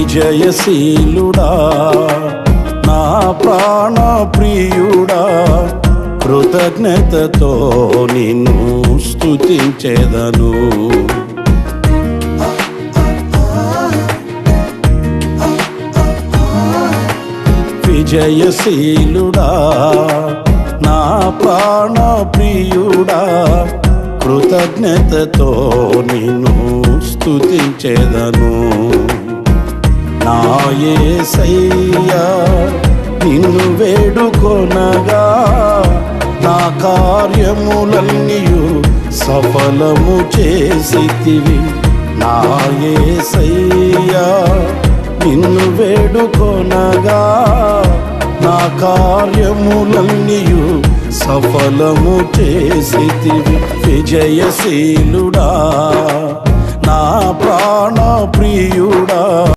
విజయశీలుడా నా ప్రాణ ప్రియుడా, కృతజ్ఞతతో నిన్ను స్తుతించెదను. విజయశీలుడా నా ప్రాణ ప్రియుడా, కృతజ్ఞతతో నిన్ను స్తుతించెదను. నా యేసయ్యా నిన్ను వేడుకొనగా, నా కార్యములన్నీయు సఫలము చేసితివి. నా యేసయ్యా నిన్ను వేడుకొనగా, నా కార్యములన్నీయు సఫలము చేసితివి. విజయశీలుడా నా ప్రాణ ప్రియుడా.